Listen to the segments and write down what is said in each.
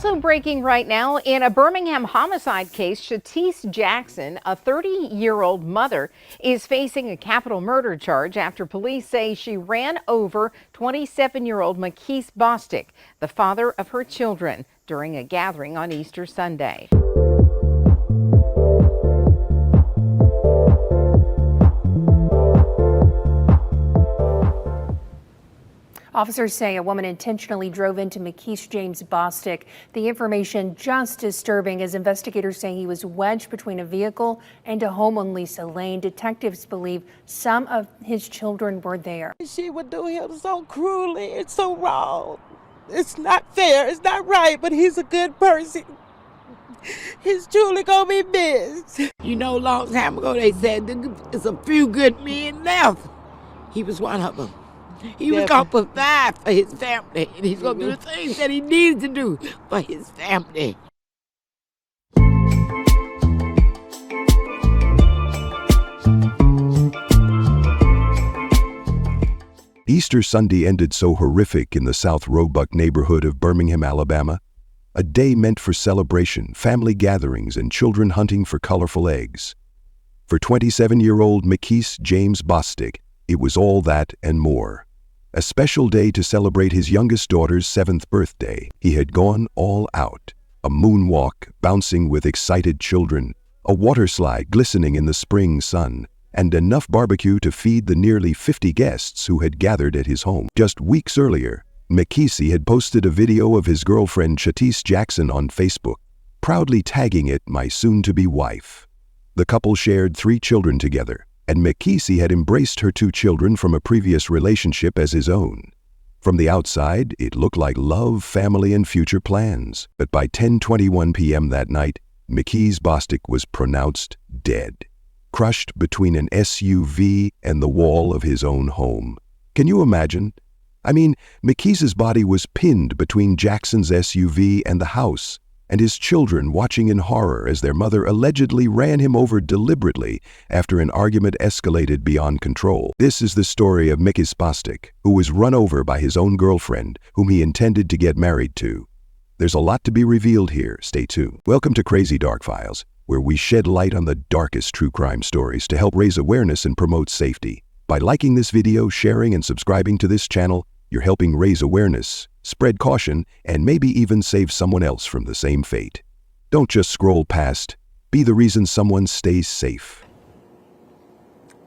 Also breaking right now, in a Birmingham homicide case, Shatice Jackson, a 30-year-old mother, is facing a capital murder charge after police say she ran over 27-year-old Mickese Bostic, the father of her children, during a gathering on Easter Sunday. Officers say a woman intentionally drove into Mickese James Bostic. The information just disturbing as investigators say he was wedged between a vehicle and a home on Lisa Lane. Detectives believe some of his children were there. She would do him so cruelly. It's so wrong. It's not fair. It's not right, but he's a good person. He's truly gonna be missed. You know, a long time ago they said there's a few good men left. He was one of them. He was going to provide for his family, and he's going to do the things that he needs to do for his family. Easter Sunday ended so horrific in the South Roebuck neighborhood of Birmingham, Alabama. A day meant for celebration, family gatherings, and children hunting for colorful eggs. For 27-year-old Mickese James Bostic, it was all that and more. A special day to celebrate his youngest daughter's 7th birthday. He had gone all out. A moonwalk bouncing with excited children, a water slide glistening in the spring sun, and enough barbecue to feed the nearly 50 guests who had gathered at his home. Just weeks earlier, Mickese had posted a video of his girlfriend Shatice Jackson on Facebook, proudly tagging it "my soon-to-be wife." The couple shared 3 children together, and Mickese had embraced her 2 children from a previous relationship as his own. From the outside, it looked like love, family, and future plans. But by 10:21 p.m. that night, Mickese Bostic was pronounced dead, crushed between an SUV and the wall of his own home. Can you imagine? I mean, Mickese's body was pinned between Jackson's SUV and the house, and his children watching in horror as their mother allegedly ran him over deliberately after an argument escalated beyond control. This is the story of Mickese Bostic, who was run over by his own girlfriend, whom he intended to get married to. There's a lot to be revealed here. Stay tuned. Welcome to Crazy Dark Files, where we shed light on the darkest true crime stories to help raise awareness and promote safety. By liking this video, sharing, and subscribing to this channel, you're helping raise awareness, spread caution, and maybe even save someone else from the same fate. Don't just scroll past. Be the reason someone stays safe.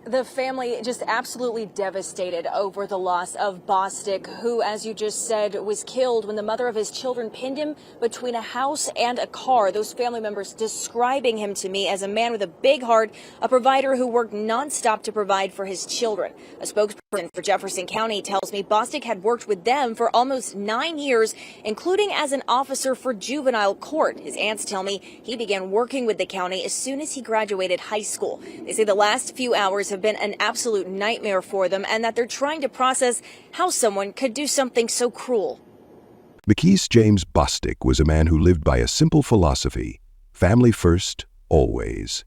The family just absolutely devastated over the loss of Bostic, who, as you just said, was killed when the mother of his children pinned him between a house and a car. Those family members describing him to me as a man with a big heart, a provider who worked nonstop to provide for his children. A spokesperson for Jefferson County tells me Bostic had worked with them for almost 9 years, including as an officer for juvenile court. His aunts tell me he began working with the county as soon as he graduated high school. They say the last few hours have been an absolute nightmare for them, and that they're trying to process how someone could do something so cruel. Mickese James Bostic was a man who lived by a simple philosophy: family first, always.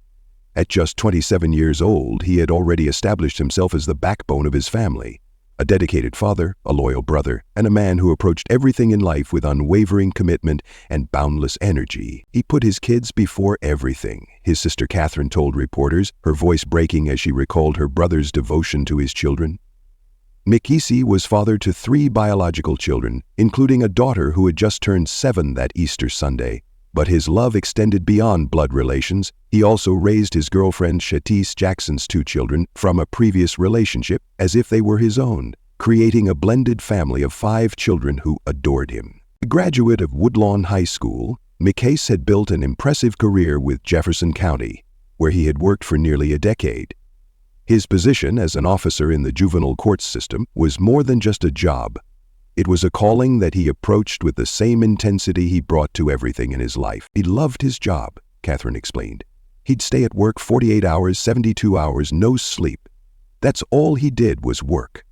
At just 27 years old, he had already established himself as the backbone of his family, a dedicated father, a loyal brother, and a man who approached everything in life with unwavering commitment and boundless energy. He put his kids before everything, his sister Catherine told reporters, her voice breaking as she recalled her brother's devotion to his children. Mickese was father to 3 biological children, including a daughter who had just turned 7 that Easter Sunday. But his love extended beyond blood relations. He also raised his girlfriend Shatice Jackson's 2 children from a previous relationship as if they were his own, creating a blended family of 5 children who adored him. A graduate of Woodlawn High School, Mickese had built an impressive career with Jefferson County, where he had worked for nearly a decade. His position as an officer in the juvenile court system was more than just a job. It was a calling that he approached with the same intensity he brought to everything in his life. He loved his job, Catherine explained. He'd stay at work 48 hours, 72 hours, no sleep. That's all he did was work.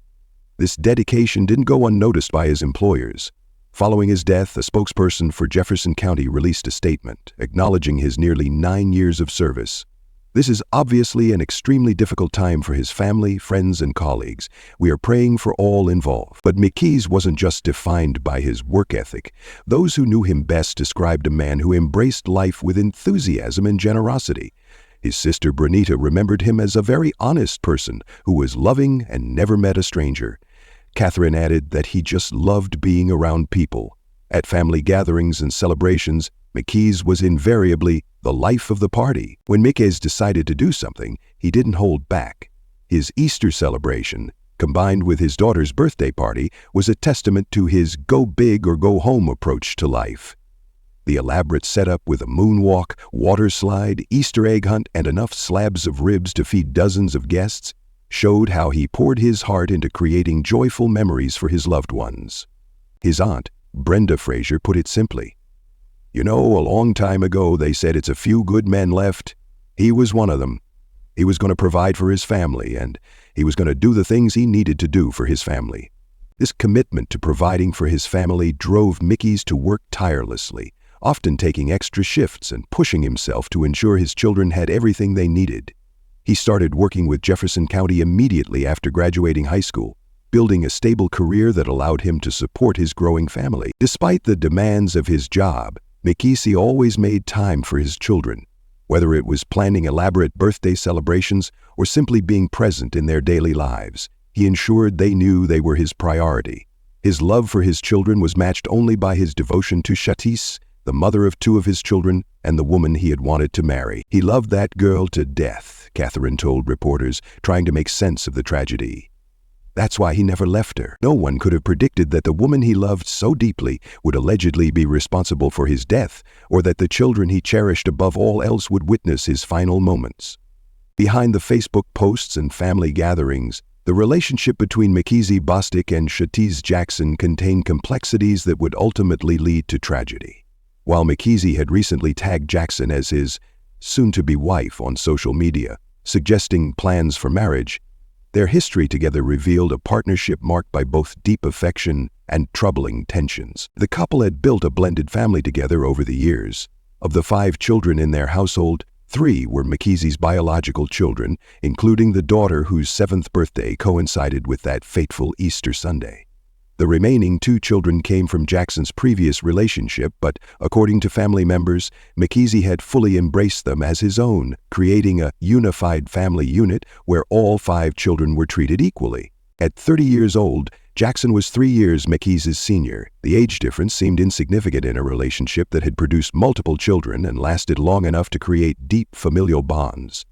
This dedication didn't go unnoticed by his employers. Following his death, a spokesperson for Jefferson County released a statement acknowledging his nearly 9 years of service. This is obviously an extremely difficult time for his family, friends, and colleagues. We are praying for all involved. But Mickese wasn't just defined by his work ethic. Those who knew him best described a man who embraced life with enthusiasm and generosity. His sister Bernita remembered him as a very honest person who was loving and never met a stranger. Catherine added that he just loved being around people. At family gatherings and celebrations, Mickese was invariably the life of the party. When Mickese decided to do something, he didn't hold back. His Easter celebration, combined with his daughter's birthday party, was a testament to his go big or go home approach to life. The elaborate setup with a moonwalk, water slide, Easter egg hunt, and enough slabs of ribs to feed dozens of guests showed how he poured his heart into creating joyful memories for his loved ones. His aunt, Brenda Fraser, put it simply, "You know, a long time ago they said it's a few good men left. He was one of them. He was going to provide for his family, and he was going to do the things he needed to do for his family." This commitment to providing for his family drove Mickese to work tirelessly, often taking extra shifts and pushing himself to ensure his children had everything they needed. He started working with Jefferson County immediately after graduating high school, building a stable career that allowed him to support his growing family. Despite the demands of his job, Mickese always made time for his children, whether it was planning elaborate birthday celebrations or simply being present in their daily lives. He ensured they knew they were his priority. His love for his children was matched only by his devotion to Shatice, the mother of 2 of his children and the woman he had wanted to marry. He loved that girl to death, Catherine told reporters, trying to make sense of the tragedy. That's why he never left her. No one could have predicted that the woman he loved so deeply would allegedly be responsible for his death, or that the children he cherished above all else would witness his final moments. Behind the Facebook posts and family gatherings, the relationship between Mickese Bostic and Shatice Jackson contained complexities that would ultimately lead to tragedy. While Mickese had recently tagged Jackson as his soon-to-be wife on social media, suggesting plans for marriage, their history together revealed a partnership marked by both deep affection and troubling tensions. The couple had built a blended family together over the years. Of the 5 children in their household, 3 were Mickese's biological children, including the daughter whose 7th birthday coincided with that fateful Easter Sunday. The remaining 2 children came from Jackson's previous relationship, but according to family members, Mickese had fully embraced them as his own, creating a unified family unit where all 5 children were treated equally. At 30 years old, Jackson was 3 years Mickese's senior. The age difference seemed insignificant in a relationship that had produced multiple children and lasted long enough to create deep familial bonds.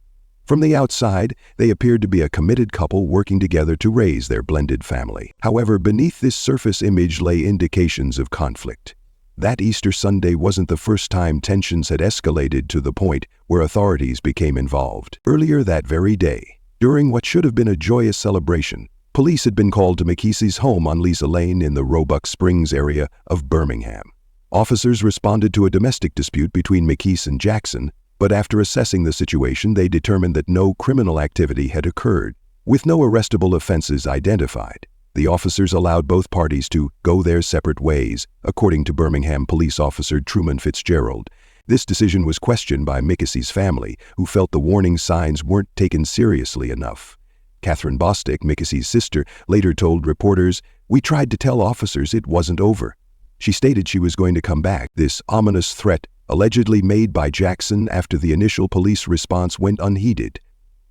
From the outside, they appeared to be a committed couple working together to raise their blended family. However, beneath this surface image lay indications of conflict. That Easter Sunday wasn't the first time tensions had escalated to the point where authorities became involved. Earlier that very day, during what should have been a joyous celebration, police had been called to Mickese's home on Lisa Lane in the Roebuck Springs area of Birmingham. Officers responded to a domestic dispute between Mickese and Jackson, but after assessing the situation, they determined that no criminal activity had occurred. With no arrestable offenses identified, the officers allowed both parties to go their separate ways, according to Birmingham police officer Truman Fitzgerald. This decision was questioned by Mickese's family, who felt the warning signs weren't taken seriously enough. Catherine Bostic, Mickese's sister, later told reporters, "We tried to tell officers it wasn't over." She stated she was going to come back. This ominous threat, allegedly made by Jackson after the initial police response went unheeded.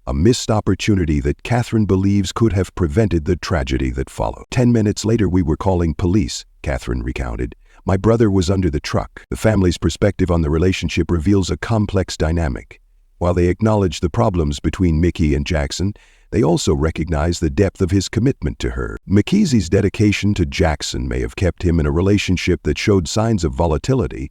A missed opportunity that Catherine believes could have prevented the tragedy that followed. 10 minutes later, we were calling police, Catherine recounted. My brother was under the truck. The family's perspective on the relationship reveals a complex dynamic. While they acknowledge the problems between Mickey and Jackson, they also recognize the depth of his commitment to her. Mickese's dedication to Jackson may have kept him in a relationship that showed signs of volatility.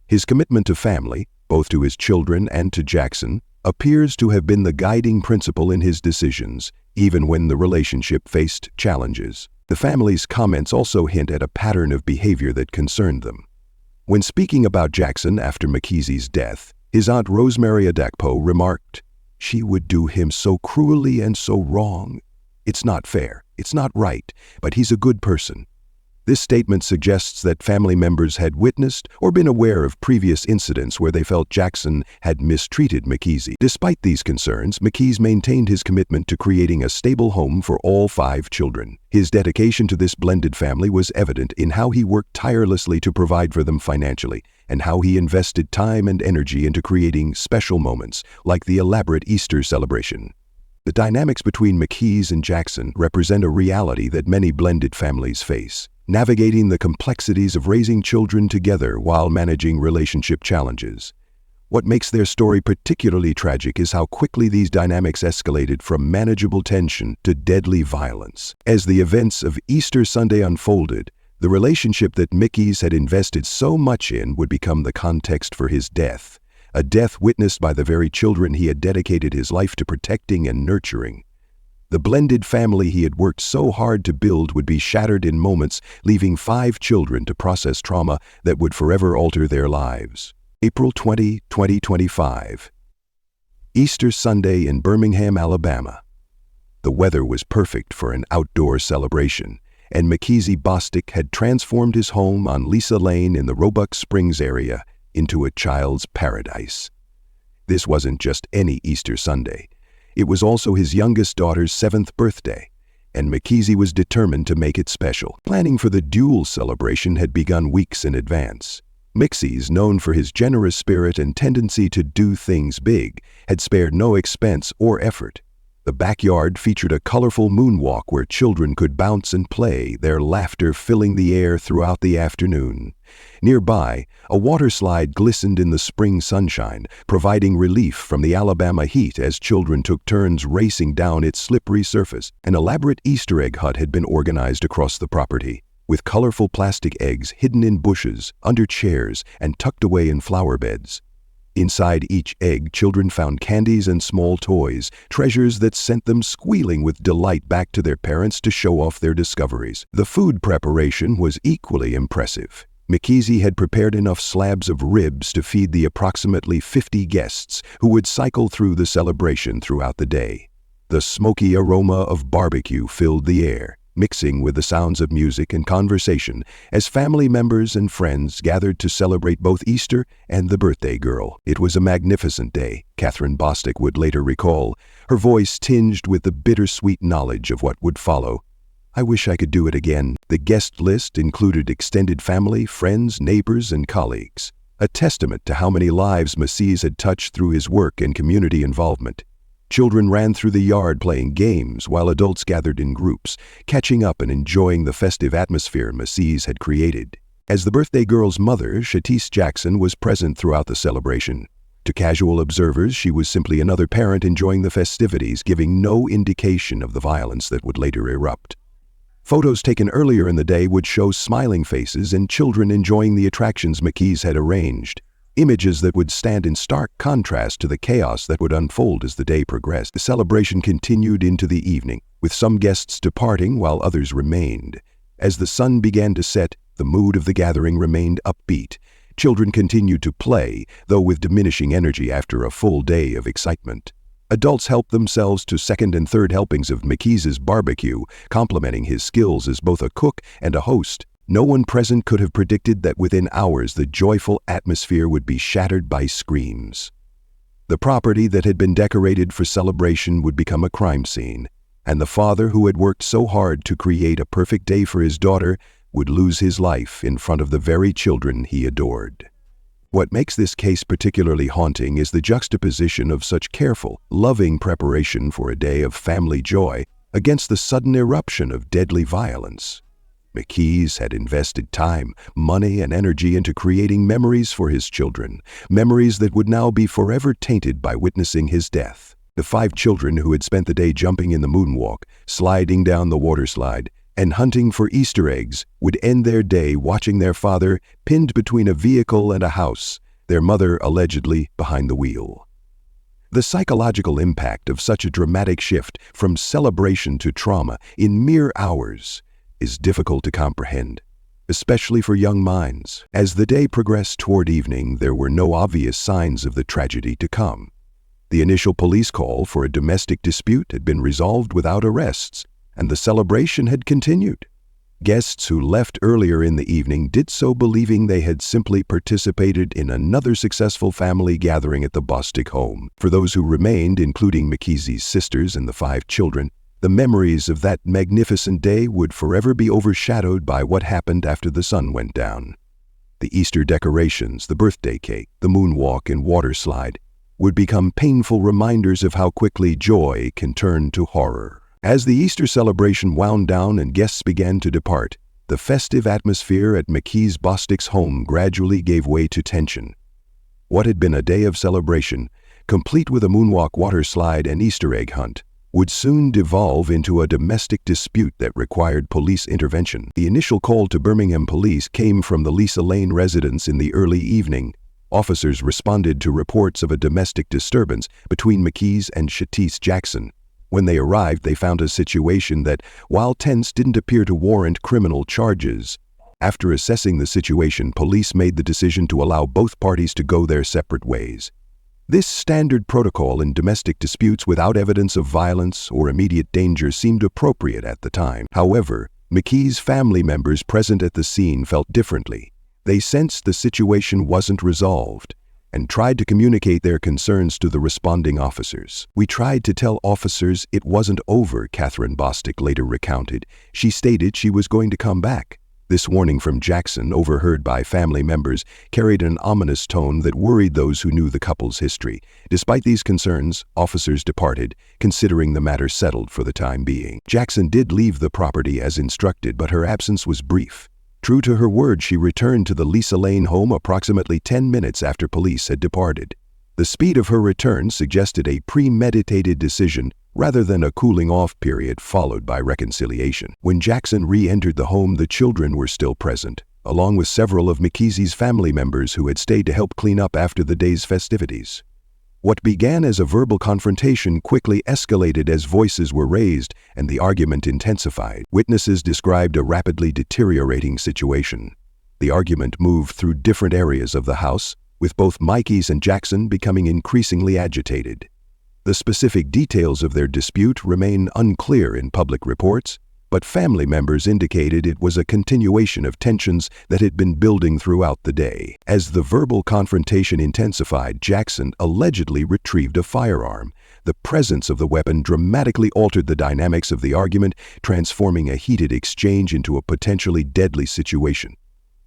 His commitment to family, both to his children and to Jackson, appears to have been the guiding principle in his decisions, even when the relationship faced challenges. The family's comments also hint at a pattern of behavior that concerned them. When speaking about Jackson after Mickese's death, his aunt Rosemary Adakpo remarked, "She would do him so cruelly and so wrong. It's not fair, it's not right, but he's a good person." This statement suggests that family members had witnessed or been aware of previous incidents where they felt Jackson had mistreated Mickese. Despite these concerns, Mickese maintained his commitment to creating a stable home for all 5 children. His dedication to this blended family was evident in how he worked tirelessly to provide for them financially, and how he invested time and energy into creating special moments, like the elaborate Easter celebration. The dynamics between Mickese and Jackson represent a reality that many blended families face, navigating the complexities of raising children together while managing relationship challenges. What makes their story particularly tragic is how quickly these dynamics escalated from manageable tension to deadly violence. As the events of Easter Sunday unfolded, the relationship that Mickese had invested so much in would become the context for his death, a death witnessed by the very children he had dedicated his life to protecting and nurturing. The blended family he had worked so hard to build would be shattered in moments, leaving 5 children to process trauma that would forever alter their lives. April 20, 2025. Easter Sunday in Birmingham, Alabama. The weather was perfect for an outdoor celebration, and Mickese Bostic had transformed his home on Lisa Lane in the Roebuck Springs area into a child's paradise. This wasn't just any Easter Sunday. It was also his youngest daughter's 7th birthday, and Mickese was determined to make it special. Planning for the dual celebration had begun weeks in advance. Mickese, known for his generous spirit and tendency to do things big, had spared no expense or effort. The backyard featured a colorful moonwalk where children could bounce and play, their laughter filling the air throughout the afternoon. Nearby, a water slide glistened in the spring sunshine, providing relief from the Alabama heat as children took turns racing down its slippery surface. An elaborate Easter egg hunt had been organized across the property, with colorful plastic eggs hidden in bushes, under chairs, and tucked away in flower beds. Inside each egg, children found candies and small toys, treasures that sent them squealing with delight back to their parents to show off their discoveries. The food preparation was equally impressive. Mickese had prepared enough slabs of ribs to feed the approximately 50 guests who would cycle through the celebration throughout the day. The smoky aroma of barbecue filled the air, mixing with the sounds of music and conversation as family members and friends gathered to celebrate both Easter and the birthday girl. It was a magnificent day, Catherine Bostic would later recall, her voice tinged with the bittersweet knowledge of what would follow. I wish I could do it again. The guest list included extended family, friends, neighbors, and colleagues, a testament to how many lives Mickese had touched through his work and community involvement. Children ran through the yard playing games while adults gathered in groups, catching up and enjoying the festive atmosphere Mickese had created. As the birthday girl's mother, Shatice Jackson was present throughout the celebration. To casual observers, she was simply another parent enjoying the festivities, giving no indication of the violence that would later erupt. Photos taken earlier in the day would show smiling faces and children enjoying the attractions Mickese had arranged. Images that would stand in stark contrast to the chaos that would unfold as the day progressed. The celebration continued into the evening, with some guests departing while others remained. As the sun began to set, the mood of the gathering remained upbeat. Children continued to play, though with diminishing energy after a full day of excitement. Adults helped themselves to second and third helpings of Mickese's barbecue, complementing his skills as both a cook and a host. No one present could have predicted that within hours the joyful atmosphere would be shattered by screams. The property that had been decorated for celebration would become a crime scene, and the father who had worked so hard to create a perfect day for his daughter would lose his life in front of the very children he adored. What makes this case particularly haunting is the juxtaposition of such careful, loving preparation for a day of family joy against the sudden eruption of deadly violence. Mickese had invested time, money, and energy into creating memories for his children, memories that would now be forever tainted by witnessing his death. The 5 children who had spent the day jumping in the moonwalk, sliding down the water slide, and hunting for Easter eggs would end their day watching their father pinned between a vehicle and a house, their mother allegedly behind the wheel. The psychological impact of such a dramatic shift from celebration to trauma in mere hours is difficult to comprehend, especially for young minds. As the day progressed toward evening, there were no obvious signs of the tragedy to come. The initial police call for a domestic dispute had been resolved without arrests, and the celebration had continued. Guests who left earlier in the evening did so believing they had simply participated in another successful family gathering at the Bostic home. For those who remained, including Mickese's sisters and the 5 children, the memories of that magnificent day would forever be overshadowed by what happened after the sun went down. The Easter decorations, the birthday cake, the moonwalk and water slide would become painful reminders of how quickly joy can turn to horror. As the Easter celebration wound down and guests began to depart, the festive atmosphere at Mickese Bostic's home gradually gave way to tension. What had been a day of celebration, complete with a moonwalk, water slide, and Easter egg hunt, would soon devolve into a domestic dispute that required police intervention. The initial call to Birmingham police came from the Lisa Lane residence in the early evening. Officers responded to reports of a domestic disturbance between Mickese and Shatice Jackson. When they arrived, they found a situation that, while tense, didn't appear to warrant criminal charges. After assessing the situation, police made the decision to allow both parties to go their separate ways. This standard protocol in domestic disputes without evidence of violence or immediate danger seemed appropriate at the time. However, Mickese's family members present at the scene felt differently. They sensed the situation wasn't resolved and tried to communicate their concerns to the responding officers. "We tried to tell officers it wasn't over," Catherine Bostic later recounted. She stated she was going to come back. This warning from Jackson, overheard by family members, carried an ominous tone that worried those who knew the couple's history. Despite these concerns, officers departed, considering the matter settled for the time being. Jackson did leave the property as instructed, but her absence was brief. True to her word, she returned to the Lisa Lane home approximately 10 minutes after police had departed. The speed of her return suggested a premeditated decision rather than a cooling-off period followed by reconciliation. When Jackson re-entered the home, the children were still present, along with several of Mickese's family members who had stayed to help clean up after the day's festivities. What began as a verbal confrontation quickly escalated as voices were raised and the argument intensified. Witnesses described a rapidly deteriorating situation. The argument moved through different areas of the house, with both Mickese and Jackson becoming increasingly agitated. The specific details of their dispute remain unclear in public reports, but family members indicated it was a continuation of tensions that had been building throughout the day. As the verbal confrontation intensified, Jackson allegedly retrieved a firearm. The presence of the weapon dramatically altered the dynamics of the argument, transforming a heated exchange into a potentially deadly situation.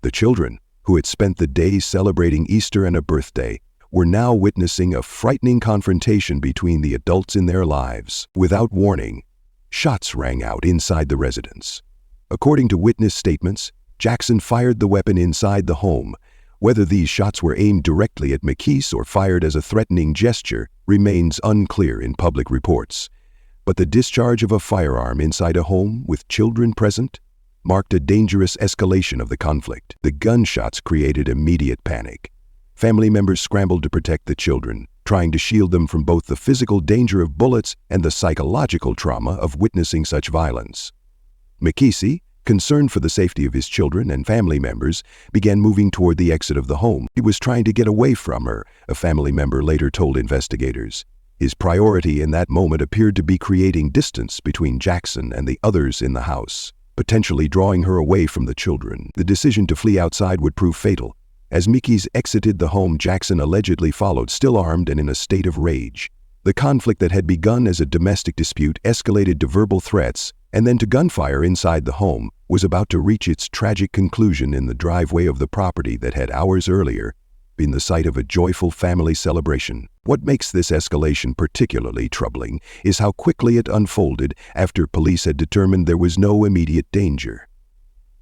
The children, who had spent the day celebrating Easter and a birthday, were now witnessing a frightening confrontation between the adults in their lives. Without warning, shots rang out inside the residence. According to witness statements, Jackson fired the weapon inside the home. Whether these shots were aimed directly at Mickese or fired as a threatening gesture remains unclear in public reports. But the discharge of a firearm inside a home with children present marked a dangerous escalation of the conflict. The gunshots created immediate panic. Family members scrambled to protect the children, trying to shield them from both the physical danger of bullets and the psychological trauma of witnessing such violence. Mickese, concerned for the safety of his children and family members, began moving toward the exit of the home. He was trying to get away from her, a family member later told investigators. His priority in that moment appeared to be creating distance between Jackson and the others in the house, potentially drawing her away from the children. The decision to flee outside would prove fatal. As Mickese exited the home, Jackson allegedly followed, still armed and in a state of rage. The conflict that had begun as a domestic dispute escalated to verbal threats and then to gunfire inside the home was about to reach its tragic conclusion in the driveway of the property that had hours earlier been the site of a joyful family celebration. What makes this escalation particularly troubling is how quickly it unfolded after police had determined there was no immediate danger.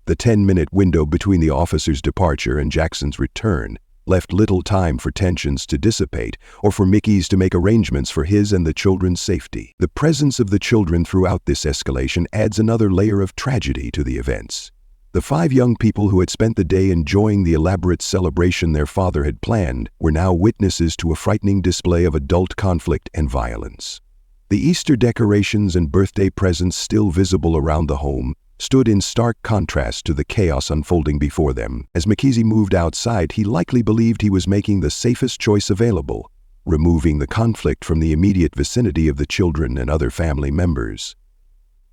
The 10-minute window between the officer's departure and Jackson's return left little time for tensions to dissipate or for Mickese to make arrangements for his and the children's safety. The presence of the children throughout this escalation adds another layer of tragedy to the events. The 5 young people who had spent the day enjoying the elaborate celebration their father had planned were now witnesses to a frightening display of adult conflict and violence. The Easter decorations and birthday presents still visible around the home stood in stark contrast to the chaos unfolding before them. As Mickese moved outside, he likely believed he was making the safest choice available, removing the conflict from the immediate vicinity of the children and other family members.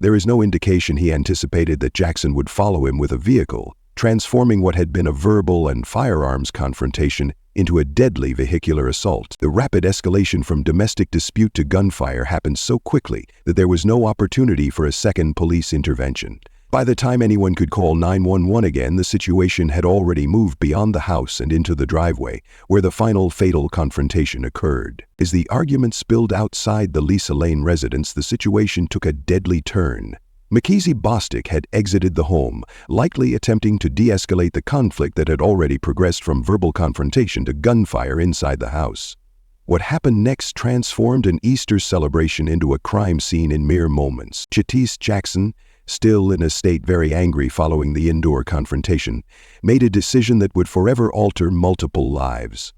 There is no indication he anticipated that Jackson would follow him with a vehicle, transforming what had been a verbal and firearms confrontation into a deadly vehicular assault. The rapid escalation from domestic dispute to gunfire happened so quickly that there was no opportunity for a second police intervention. By the time anyone could call 911 again, the situation had already moved beyond the house and into the driveway, where the final fatal confrontation occurred. As the argument spilled outside the Lisa Lane residence, the situation took a deadly turn. Mickese Bostic had exited the home, likely attempting to de-escalate the conflict that had already progressed from verbal confrontation to gunfire inside the house. What happened next transformed an Easter celebration into a crime scene in mere moments. Shatice Jackson, still in a state very angry following the indoor confrontation, made a decision that would forever alter multiple lives.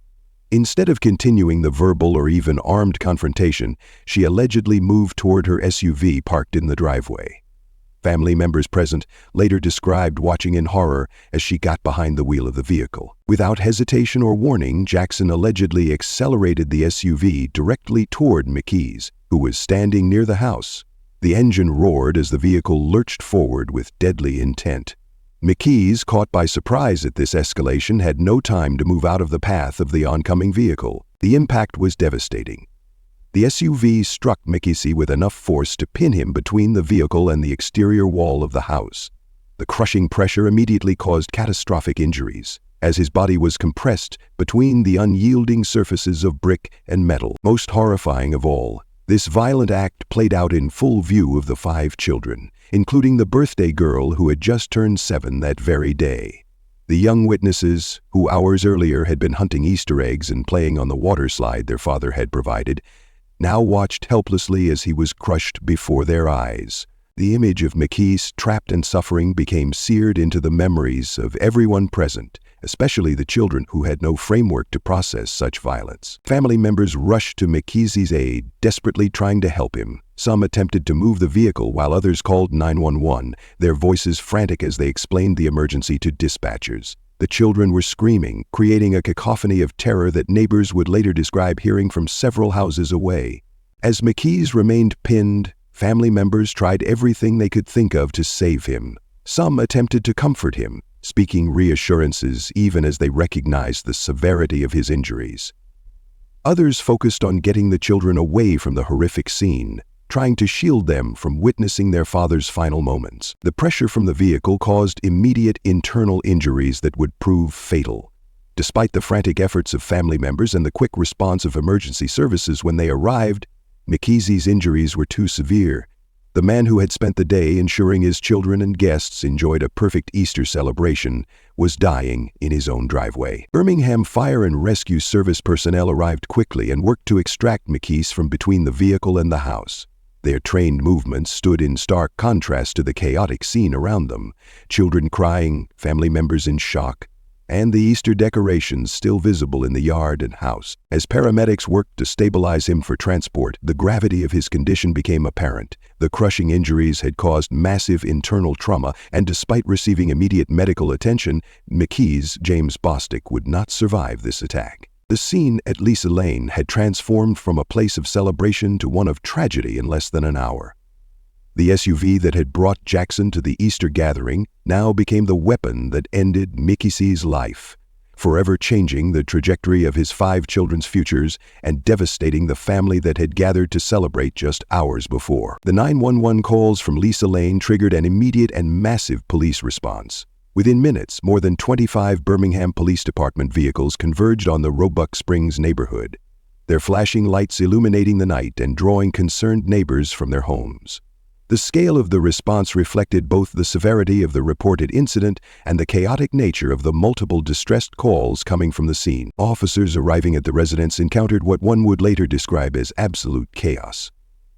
Instead of continuing the verbal or even armed confrontation, she allegedly moved toward her SUV parked in the driveway. Family members present later described watching in horror as she got behind the wheel of the vehicle. Without hesitation or warning, Jackson allegedly accelerated the SUV directly toward Mickese, who was standing near the house. The engine roared as the vehicle lurched forward with deadly intent. Mickese, caught by surprise at this escalation, had no time to move out of the path of the oncoming vehicle. The impact was devastating. The SUV struck Mickese with enough force to pin him between the vehicle and the exterior wall of the house. The crushing pressure immediately caused catastrophic injuries, as his body was compressed between the unyielding surfaces of brick and metal. Most horrifying of all, this violent act played out in full view of the 5 children, including the birthday girl who had just turned 7 that very day. The young witnesses, who hours earlier had been hunting Easter eggs and playing on the water slide their father had provided, now watched helplessly as he was crushed before their eyes. The image of Mickese trapped and suffering became seared into the memories of everyone present, especially the children who had no framework to process such violence. Family members rushed to Mickese's aid, desperately trying to help him. Some attempted to move the vehicle while others called 911, their voices frantic as they explained the emergency to dispatchers. The children were screaming, creating a cacophony of terror that neighbors would later describe hearing from several houses away. As Mickese remained pinned, family members tried everything they could think of to save him. Some attempted to comfort him, speaking reassurances even as they recognized the severity of his injuries. Others focused on getting the children away from the horrific scene, trying to shield them from witnessing their father's final moments. The pressure from the vehicle caused immediate internal injuries that would prove fatal. Despite the frantic efforts of family members and the quick response of emergency services when they arrived, Mickese's injuries were too severe. The man who had spent the day ensuring his children and guests enjoyed a perfect Easter celebration was dying in his own driveway. Birmingham Fire and Rescue Service personnel arrived quickly and worked to extract Mickese from between the vehicle and the house. Their trained movements stood in stark contrast to the chaotic scene around them, children crying, family members in shock, and the Easter decorations still visible in the yard and house. As paramedics worked to stabilize him for transport, the gravity of his condition became apparent. The crushing injuries had caused massive internal trauma, and despite receiving immediate medical attention, Mickese James Bostic would not survive this attack. The scene at Lisa Lane had transformed from a place of celebration to one of tragedy in less than an hour. The SUV that had brought Jackson to the Easter gathering now became the weapon that ended Mickese's life, forever changing the trajectory of his 5 children's futures and devastating the family that had gathered to celebrate just hours before. The 911 calls from Lisa Lane triggered an immediate and massive police response. Within minutes, more than 25 Birmingham Police Department vehicles converged on the Roebuck Springs neighborhood, their flashing lights illuminating the night and drawing concerned neighbors from their homes. The scale of the response reflected both the severity of the reported incident and the chaotic nature of the multiple distressed calls coming from the scene. Officers arriving at the residence encountered what one would later describe as absolute chaos.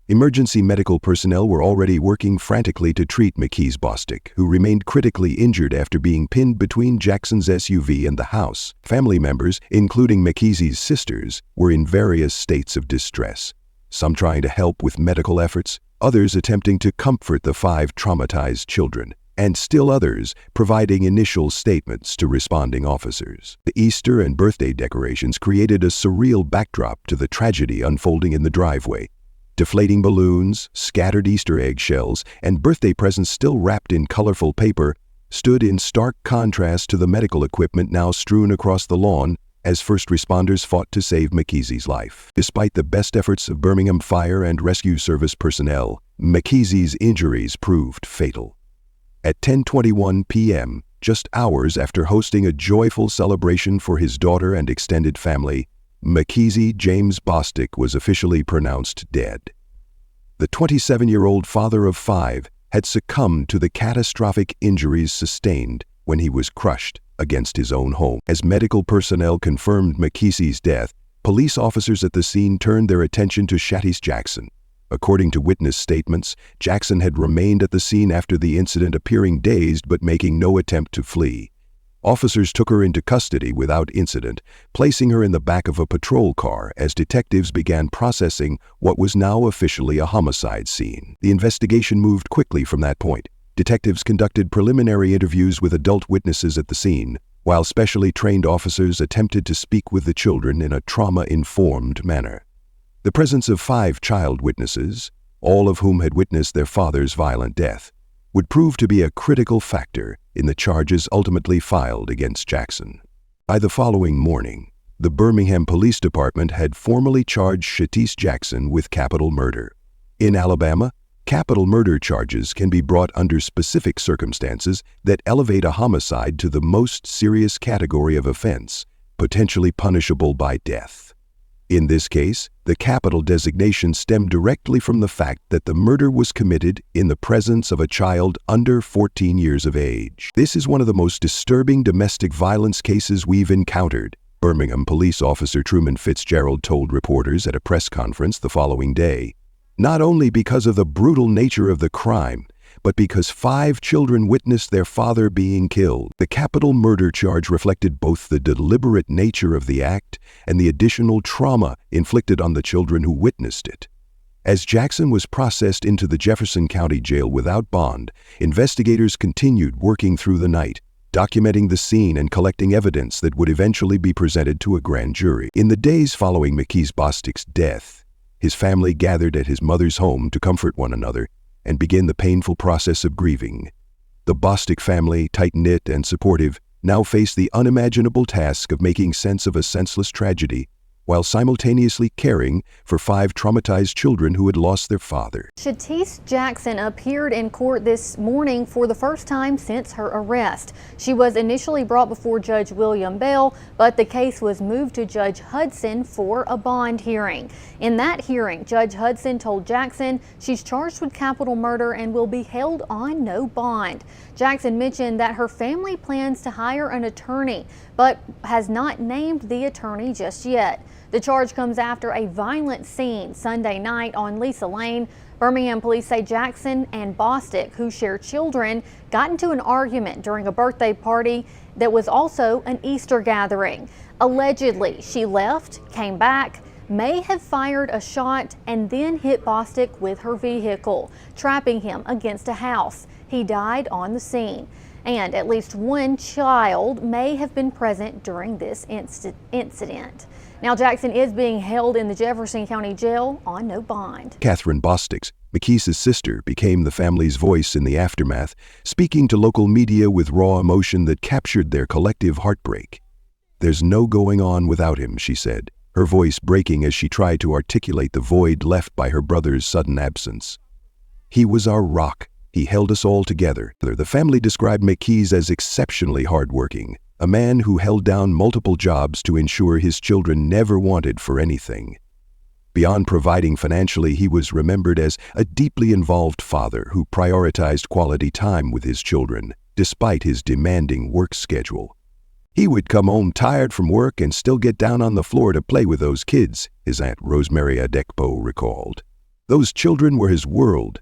Emergency medical personnel were already working frantically to treat Mickese Bostic, who remained critically injured after being pinned between Jackson's SUV and the house. Family members, including Mickese's sisters, were in various states of distress, some trying to help with medical efforts, others attempting to comfort the 5 traumatized children, and still others providing initial statements to responding officers. The Easter and birthday decorations created a surreal backdrop to the tragedy unfolding in the driveway. Deflating balloons, scattered Easter egg shells, and birthday presents still wrapped in colorful paper stood in stark contrast to the medical equipment now strewn across the lawn as first responders fought to save Mickese's life. Despite the best efforts of Birmingham Fire and Rescue Service personnel, Mickese's injuries proved fatal. At 10:21 p.m., just hours after hosting a joyful celebration for his daughter and extended family, Mickese James Bostic was officially pronounced dead. The 27-year-old father of 5 had succumbed to the catastrophic injuries sustained when he was crushed against his own home. As medical personnel confirmed Mickese's death, police officers at the scene turned their attention to Shatice Jackson. According to witness statements, Jackson had remained at the scene after the incident, appearing dazed but making no attempt to flee. Officers took her into custody without incident, placing her in the back of a patrol car as detectives began processing what was now officially a homicide scene. The investigation moved quickly from that point. Detectives conducted preliminary interviews with adult witnesses at the scene, while specially trained officers attempted to speak with the children in a trauma-informed manner. The presence of 5 child witnesses, all of whom had witnessed their father's violent death, would prove to be a critical factor in the charges ultimately filed against Jackson. By the following morning, the Birmingham Police Department had formally charged Shatice Jackson with capital murder. In Alabama, capital murder charges can be brought under specific circumstances that elevate a homicide to the most serious category of offense, potentially punishable by death. In this case, the capital designation stemmed directly from the fact that the murder was committed in the presence of a child under 14 years of age. This is one of the most disturbing domestic violence cases we've encountered, Birmingham police officer Truman Fitzgerald told reporters at a press conference the following day. Not only because of the brutal nature of the crime, but because 5 children witnessed their father being killed. The capital murder charge reflected both the deliberate nature of the act and the additional trauma inflicted on the children who witnessed it. As Jackson was processed into the Jefferson County Jail without bond, investigators continued working through the night, documenting the scene and collecting evidence that would eventually be presented to a grand jury. In the days following Mickese Bostic's death, his family gathered at his mother's home to comfort one another and begin the painful process of grieving. The Bostic family, tight-knit and supportive, now faced the unimaginable task of making sense of a senseless tragedy while simultaneously caring for 5 traumatized children who had lost their father. Shatice Jackson appeared in court this morning for the first time since her arrest. She was initially brought before Judge William Bell, but the case was moved to Judge Hudson for a bond hearing. In that hearing, Judge Hudson told Jackson she's charged with capital murder and will be held on no bond. Jackson mentioned that her family plans to hire an attorney, but has not named the attorney just yet. The charge comes after a violent scene Sunday night on Lisa Lane. Birmingham police say Jackson and Bostic, who share children, got into an argument during a birthday party that was also an Easter gathering. Allegedly, she left, came back, may have fired a shot, and then hit Bostic with her vehicle, trapping him against a house. He died on the scene. And at least 1 child may have been present during this incident. Now, Jackson is being held in the Jefferson County Jail on no bond. Catherine Bostic, Mickese's sister, became the family's voice in the aftermath, speaking to local media with raw emotion that captured their collective heartbreak. "There's no going on without him," she said, her voice breaking as she tried to articulate the void left by her brother's sudden absence. "He was our rock. He held us all together." The family described Mickese as exceptionally hardworking, a man who held down multiple jobs to ensure his children never wanted for anything. Beyond providing financially, he was remembered as a deeply involved father who prioritized quality time with his children, despite his demanding work schedule. "He would come home tired from work and still get down on the floor to play with those kids," his Aunt Rosemary Adekpo recalled. "Those children were his world."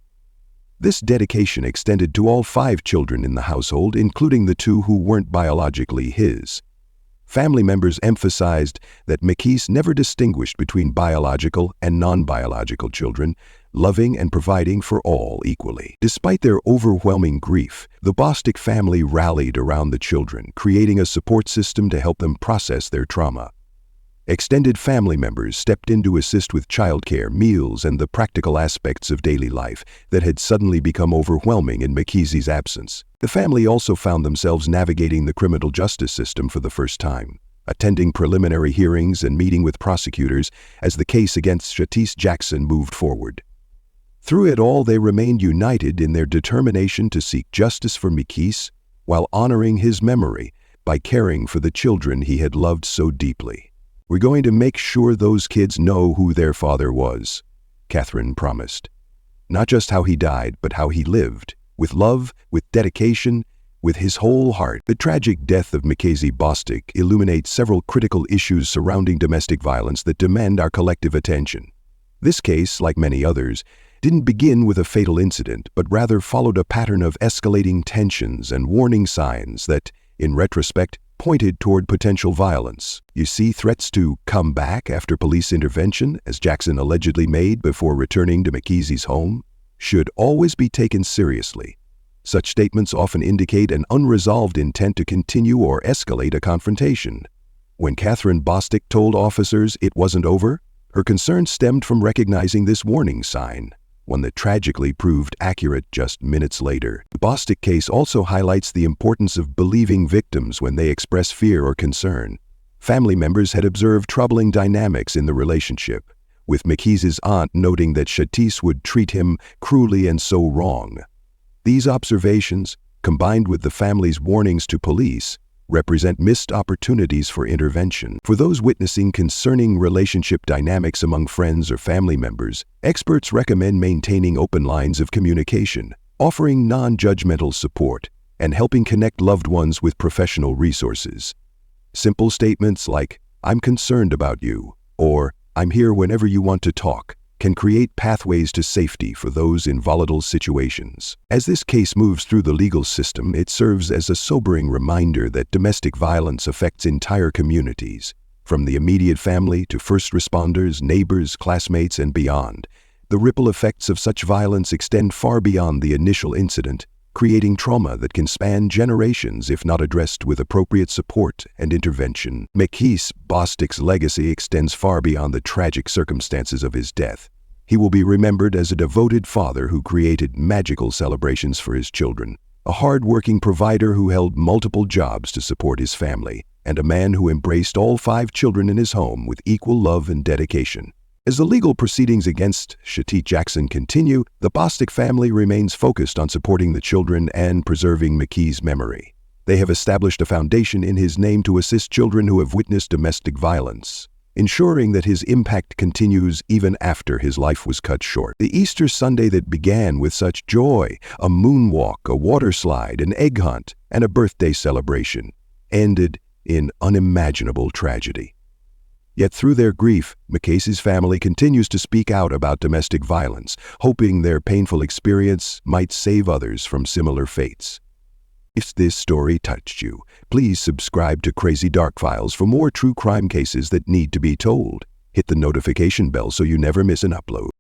This dedication extended to all 5 children in the household, including the 2 who weren't biologically his. Family members emphasized that Mickese never distinguished between biological and non-biological children, loving and providing for all equally. Despite their overwhelming grief, the Bostic family rallied around the children, creating a support system to help them process their trauma. Extended family members stepped in to assist with childcare, meals, and the practical aspects of daily life that had suddenly become overwhelming in Mickese's absence. The family also found themselves navigating the criminal justice system for the first time, attending preliminary hearings and meeting with prosecutors as the case against Shatice Jackson moved forward. Through it all, they remained united in their determination to seek justice for Mickese while honoring his memory by caring for the children he had loved so deeply. "We're going to make sure those kids know who their father was," Catherine promised. "Not just how he died, but how he lived, with love, with dedication, with his whole heart." The tragic death of Mickese Bostic illuminates several critical issues surrounding domestic violence that demand our collective attention. This case, like many others, didn't begin with a fatal incident, but rather followed a pattern of escalating tensions and warning signs that, in retrospect, pointed toward potential violence. You see, threats to come back after police intervention, as Jackson allegedly made before returning to Mickese's home, should always be taken seriously. Such statements often indicate an unresolved intent to continue or escalate a confrontation. When Catherine Bostic told officers it wasn't over, her concern stemmed from recognizing this warning sign, one that tragically proved accurate just minutes later. The Bostic case also highlights the importance of believing victims when they express fear or concern. Family members had observed troubling dynamics in the relationship, with Mickese's aunt noting that Shatice would treat him cruelly and so wrong. These observations, combined with the family's warnings to police, represent missed opportunities for intervention. For those witnessing concerning relationship dynamics among friends or family members, experts recommend maintaining open lines of communication, offering non-judgmental support, and helping connect loved ones with professional resources. Simple statements like, "I'm concerned about you," or "I'm here whenever you want to talk," can create pathways to safety for those in volatile situations. As this case moves through the legal system, it serves as a sobering reminder that domestic violence affects entire communities, from the immediate family to first responders, neighbors, classmates, and beyond. The ripple effects of such violence extend far beyond the initial incident, creating trauma that can span generations if not addressed with appropriate support and intervention. Mickese Bostic's legacy extends far beyond the tragic circumstances of his death. He will be remembered as a devoted father who created magical celebrations for his children, a hard-working provider who held multiple jobs to support his family, and a man who embraced all 5 children in his home with equal love and dedication. As the legal proceedings against Shatice Jackson continue, the Bostic family remains focused on supporting the children and preserving Mickese's memory. They have established a foundation in his name to assist children who have witnessed domestic violence, ensuring that his impact continues even after his life was cut short. The Easter Sunday that began with such joy, a moonwalk, a water slide, an egg hunt, and a birthday celebration, ended in unimaginable tragedy. Yet through their grief, Mickese's family continues to speak out about domestic violence, hoping their painful experience might save others from similar fates. If this story touched you, please subscribe to Crazy Dark Files for more true crime cases that need to be told. Hit the notification bell so you never miss an upload.